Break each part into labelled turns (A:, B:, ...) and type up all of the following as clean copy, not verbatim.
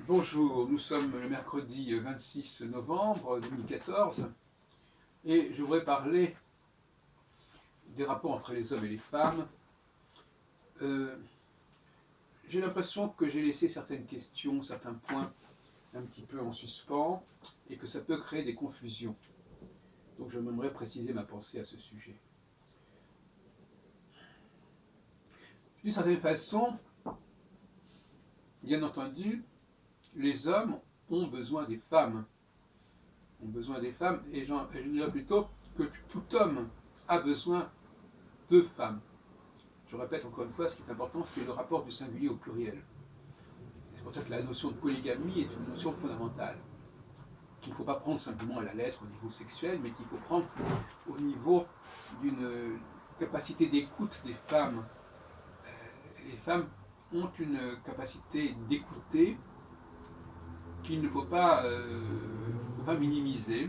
A: Bonjour, nous sommes le mercredi 26 novembre 2014 et je voudrais parler des rapports entre les hommes et les femmes. J'ai l'impression que j'ai laissé certaines questions, certains points un petit peu en suspens et que ça peut créer des confusions. Donc je m'aimerais préciser ma pensée à ce sujet. D'une certaine façon, bien entendu, les hommes ont besoin des femmes. Et je dirais plutôt que tout homme a besoin de femmes. Je répète encore une fois, ce qui est important, c'est le rapport du singulier au pluriel. C'est pour ça que la notion de polygamie est une notion fondamentale, qu'il ne faut pas prendre simplement à la lettre au niveau sexuel, mais qu'il faut prendre au niveau d'une capacité d'écoute des femmes. Les femmes ont une capacité d'écouter qu'il ne faut pas minimiser,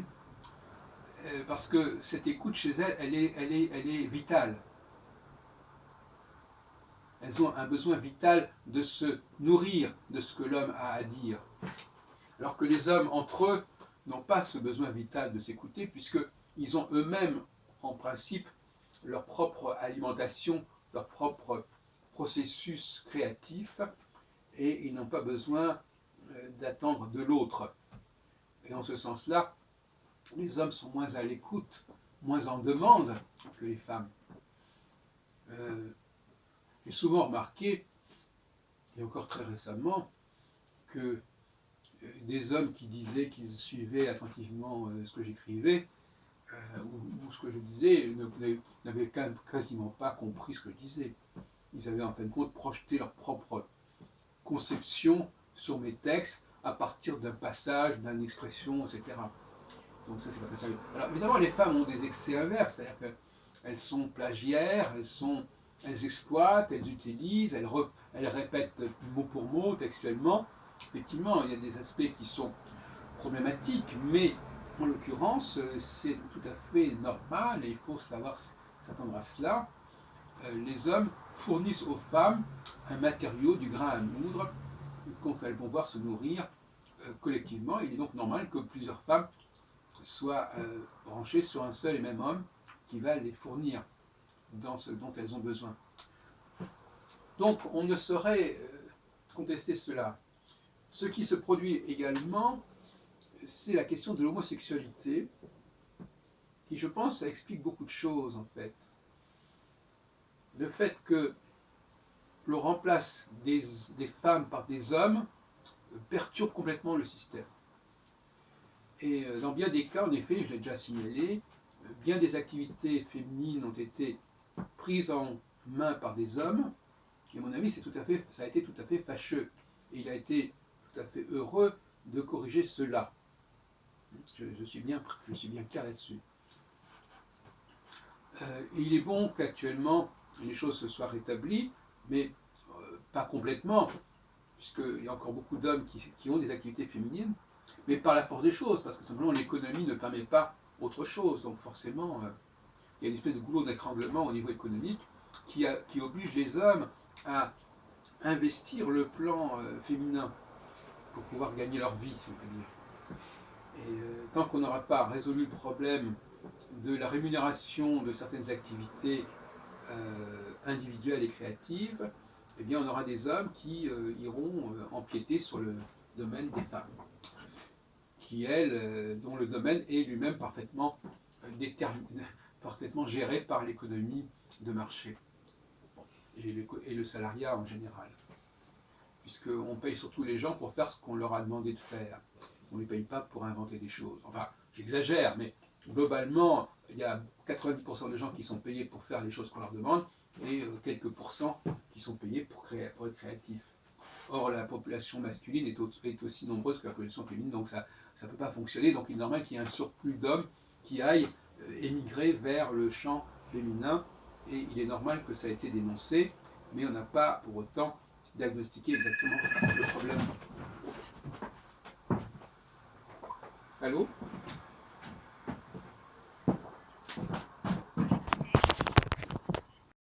A: parce que cette écoute chez elles, elle est vitale. Elles ont un besoin vital de se nourrir de ce que l'homme a à dire. Alors que les hommes, entre eux, n'ont pas ce besoin vital de s'écouter, puisqu'ils ont eux-mêmes, en principe, leur propre alimentation, leur propre processus créatif, et ils n'ont pas besoin d'attendre de l'autre. Et en ce sens-là, les hommes sont moins à l'écoute, moins en demande que les femmes. J'ai souvent remarqué, et encore très récemment, que des hommes qui disaient qu'ils suivaient attentivement ce que j'écrivais, ou ce que je disais, n'avaient quasiment pas compris ce que je disais. Ils avaient en fin de compte projeté leur propre conception sur mes textes à partir d'un passage, d'une expression, etc. Donc ça, c'est pas très sérieux. Alors évidemment, les femmes ont des excès inverses, c'est-à-dire qu'elles sont plagiaires, elles exploitent, elles utilisent, elles répètent mot pour mot, textuellement. Effectivement, il y a des aspects qui sont problématiques, mais en l'occurrence, c'est tout à fait normal et il faut savoir s'attendre à cela. Les hommes fournissent aux femmes un matériau, du grain à moudre, dont elles vont voir se nourrir collectivement. Il est donc normal que plusieurs femmes soient branchées sur un seul et même homme qui va les fournir dans ce dont elles ont besoin. Donc on ne saurait contester cela. Ce qui se produit également, c'est la question de l'homosexualité, qui, je pense, ça explique beaucoup de choses, en fait. Le fait que l'on remplace des femmes par des hommes perturbe complètement le système. Et dans bien des cas, en effet, je l'ai déjà signalé, bien des activités féminines ont été prises en main par des hommes, et à mon avis, ça a été tout à fait fâcheux. Et il a été tout à fait heureux de corriger cela. Je suis bien clair là-dessus. Et il est bon qu'actuellement les choses se soient rétablies, mais pas complètement, puisqu'il y a encore beaucoup d'hommes qui ont des activités féminines, mais par la force des choses, parce que simplement l'économie ne permet pas autre chose. Donc forcément, il y a une espèce de goulot d'étranglement au niveau économique qui oblige les hommes à investir le plan féminin pour pouvoir gagner leur vie, si on peut dire. Et tant qu'on n'aura pas résolu le problème de la rémunération de certaines activités individuelles et créatives, eh bien on aura des hommes qui iront empiéter sur le domaine des femmes, dont le domaine est lui-même parfaitement géré par l'économie de marché et le salariat en général. Puisqu'on paye surtout les gens pour faire ce qu'on leur a demandé de faire. On ne les paye pas pour inventer des choses. Enfin, j'exagère, mais globalement, il y a 90% de gens qui sont payés pour faire les choses qu'on leur demande, et quelques pourcents qui sont payés pour être créatifs. Or, la population masculine est aussi nombreuse que la population féminine, donc ça ne peut pas fonctionner. Donc il est normal qu'il y ait un surplus d'hommes qui aillent émigrer vers le champ féminin, et il est normal que ça ait été dénoncé, mais on n'a pas pour autant diagnostiqué exactement le problème. Allô ?